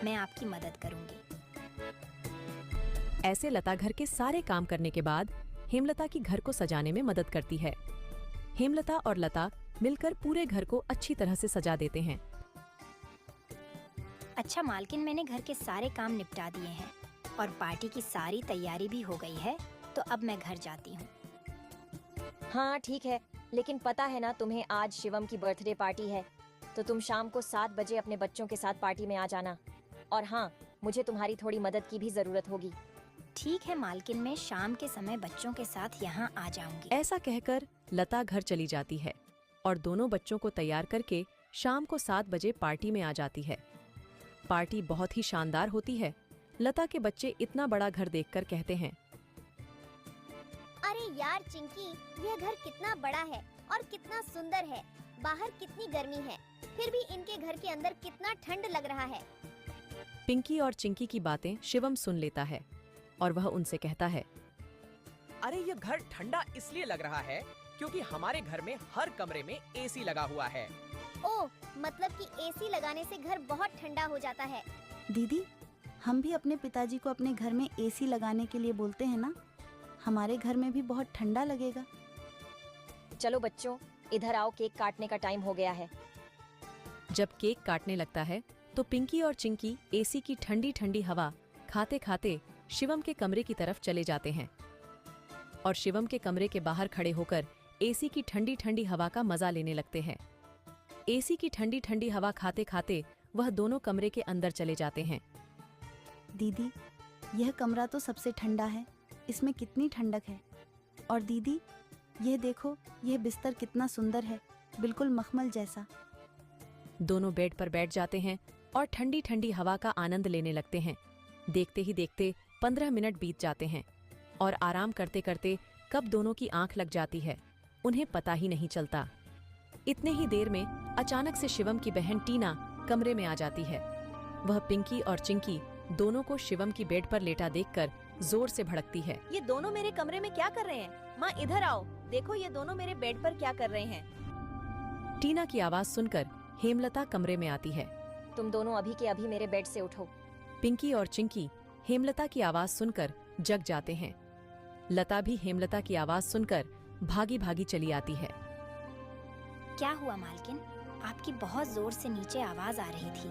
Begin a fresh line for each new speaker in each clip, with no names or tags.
मैं आपकी मदद करूंगी।
ऐसे लता घर के सारे काम करने के बाद हेमलता की घर को सजाने में मदद करती है। हेमलता और लता मिलकर पूरे घर को अच्छी तरह से सजा देते हैं।
अच्छा मालकिन, मैंने घर के सारे काम निपटा दिए हैं और पार्टी की सारी तैयारी भी हो गई है, तो अब मैं घर जाती हूँ।
हाँ ठीक है, लेकिन पता है ना तुम्हें आज शिवम की बर्थडे पार्टी है, तो तुम शाम को 7 बजे अपने बच्चों के साथ पार्टी में आ जाना। और हाँ, मुझे तुम्हारी थोड़ी मदद की भी जरूरत होगी।
ठीक है मालकिन, मैं शाम के समय बच्चों के साथ यहाँ आ जाऊंगी।
ऐसा कहकर लता घर चली जाती है और दोनों बच्चों को तैयार करके शाम को 7 बजे पार्टी में आ जाती है। पार्टी बहुत ही शानदार होती है। लता के बच्चे इतना बड़ा घर देखकर कहते हैं,
अरे यार चिंकी, यह घर कितना बड़ा है और कितना सुंदर है। बाहर कितनी गर्मी है, फिर भी इनके घर के अंदर कितना ठंड लग रहा है।
पिंकी और चिंकी की बातें शिवम सुन लेता है और वह उनसे कहता है,
अरे ये घर ठंडा इसलिए लग रहा है क्योंकि हमारे घर में हर कमरे में एसी लगा हुआ है।
ओह, मतलब कि एसी लगाने से घर बहुत ठंडा हो जाता है।
दीदी, हम भी अपने पिताजी को अपने घर में एसी लगाने के लिए बोलते हैं ना, हमारे घर में भी बहुत ठंडा लगेगा।
चलो बच्चों, इधर आओ, केक काटने का टाइम हो गया है।
जब केक काटने लगता है तो पिंकी और चिंकी एसी की ठंडी ठंडी हवा खाते खाते शिवम के कमरे की तरफ चले जाते हैं और शिवम के कमरे के बाहर खड़े होकर एसी की ठंडी ठंडी हवा का मजा लेने लगते हैं। एसी की ठंडी ठंडी हवा खाते खाते वह दोनों कमरे के अंदर चले जाते हैं।
दीदी, यह कमरा तो सबसे ठंडा है, इसमें कितनी ठंडक है। और दीदी, यह देखो, यह बिस्तर कितना सुंदर है, बिल्कुल मखमल जैसा।
दोनों बेड पर बैठ जाते हैं और ठंडी ठंडी हवा का आनंद लेने लगते हैं। देखते ही देखते 15 मिनट बीत जाते हैं और आराम करते करते कब दोनों की आंख लग जाती है, उन्हें पता ही नहीं चलता। इतने ही देर में अचानक से शिवम की बहन टीना कमरे में आ जाती है। वह पिंकी और चिंकी दोनों को शिवम की बेड पर लेटा देखकर जोर से भड़कती है।
ये दोनों मेरे कमरे में क्या कर रहे हैं? माँ इधर आओ, देखो ये दोनों मेरे बेड पर क्या कर रहे हैं।
टीना की आवाज सुनकर हेमलता कमरे में आती है।
तुम दोनों अभी के अभी मेरे बेड से उठो।
पिंकी और चिंकी हेमलता की आवाज सुनकर जग जाते हैं। लता भी हेमलता की आवाज सुनकर भागी भागी चली आती है।
क्या हुआ मालकिन? आपकी बहुत जोर से नीचे आवाज आ रही थी।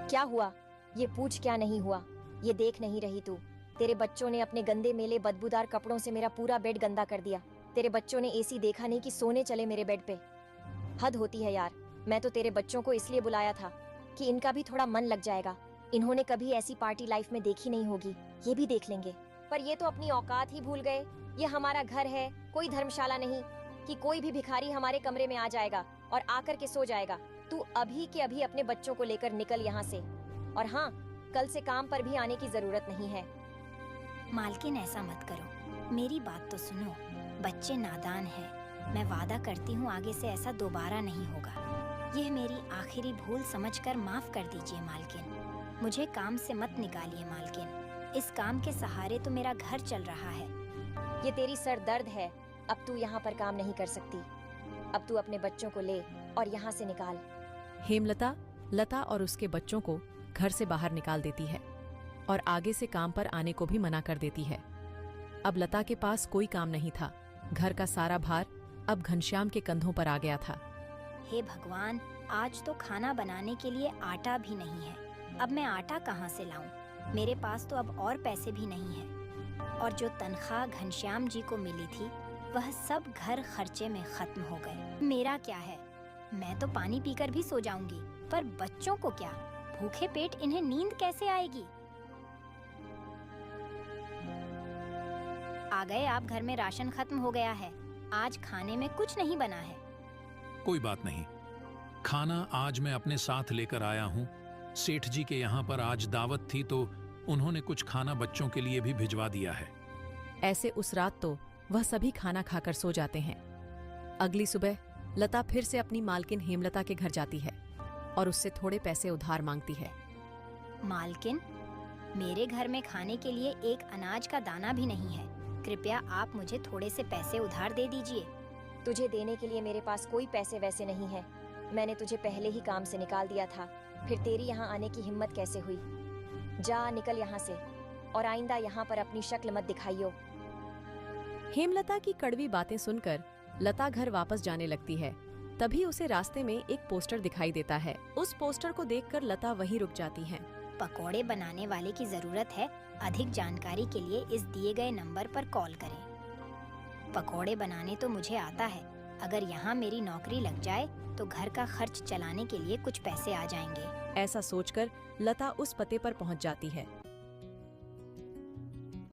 क्या हुआ? ये पूछ क्या नहीं हुआ? ये देख नहीं रही तू? तेरे बच्चों ने अपने गंदे मेले बदबूदार कपड़ों से मेरा पूरा बेड गंदा कर दिया। तेरे बच्चों ने एसी देखा नहीं कि सोने चले मेरे बेड पे। हद होती है यार। मैं तो तेरे बच्चों को इसलिए बुलाया था कि इनका भी थोड़ा मन लग जाएगा। इन्होंने कभी ऐसी पार्टी लाइफ में देखी नहीं होगी, ये भी देख लेंगे। पर ये तो अपनी औकात ही भूल गए। ये हमारा घर है, कोई धर्मशाला नहीं कि कोई भी भिखारी हमारे कमरे में आ जाएगा और आकर के सो जाएगा। तू अभी के अभी अपने बच्चों को लेकर निकल यहाँ से। और हाँ, कल से काम पर भी आने की जरूरत नहीं है।
मालकिन ऐसा मत करो, मेरी बात तो सुनो। बच्चे नादान हैं। मैं वादा करती हूँ आगे से ऐसा दोबारा नहीं होगा। यह मेरी आखिरी भूल समझकर माफ कर दीजिए मालकिन। मुझे काम से मत निकालिए मालकिन। इस काम के सहारे तो मेरा घर चल रहा है।
ये तेरी सर दर्द है। अब तू यहाँ पर काम नहीं कर सकती। अब तू अपने बच्चों को ले और यहाँ से निकाल।
हेमलता लता और उसके बच्चों को घर से बाहर निकाल देती है और आगे से काम पर आने को भी मना कर देती है। अब लता के पास कोई काम नहीं था। घर का सारा भार अब घनश्याम के कंधों पर आ गया था।
हे भगवान, आज तो खाना बनाने के लिए आटा भी नहीं है। अब मैं आटा कहाँ से लाऊं? मेरे पास तो अब और पैसे भी नहीं है। और जो तनख्वाह घनश्याम जी को मिली थी वह सब घर खर्चे में खत्म हो गए। मेरा क्या है, मैं तो पानी पीकर भी सो जाऊंगी, पर बच्चों को क्या? भूखे पेट इन्हें नींद कैसे आएगी? आ गए आप, घर में राशन खत्म हो गया है। आज खाने में कुछ नहीं बना है।
कोई बात नहीं, खाना आज मैं अपने साथ लेकर आया हूँ। सेठ जी के यहाँ पर आज दावत थी तो उन्होंने कुछ खाना बच्चों के लिए भी भिजवा दिया है।
ऐसे उस रात तो वह सभी खाना खाकर सो जाते हैं। अगली सुबह लता फिर से अपनी मालकिन हेमलता के घर जाती है और उससे थोड़े पैसे उधार मांगती है।
मालकिन, मेरे घर में खाने के लिए एक अनाज का दाना भी नहीं है। कृपया आप मुझे थोड़े से पैसे उधार दे दीजिए।
तुझे देने के लिए मेरे पास कोई पैसे वैसे नहीं है। मैंने तुझे पहले ही काम से निकाल दिया था, फिर तेरी यहाँ आने की हिम्मत कैसे हुई? जा निकल यहाँ से, और आइंदा यहाँ पर अपनी शक्ल मत दिखाइयो।
हेमलता की कड़वी बातें सुनकर लता घर वापस जाने लगती है। तभी उसे रास्ते में एक पोस्टर दिखाई देता है। उस पोस्टर को देखकर लता वहीं रुक जाती है।
पकोड़े बनाने वाले की जरूरत है। अधिक जानकारी के लिए इस दिए गए नंबर पर कॉल करें। पकोड़े बनाने तो मुझे आता है। अगर यहाँ मेरी नौकरी लग जाए तो घर का खर्च चलाने के लिए कुछ पैसे आ जाएंगे।
ऐसा सोचकर लता उस पते पर पहुंच जाती है।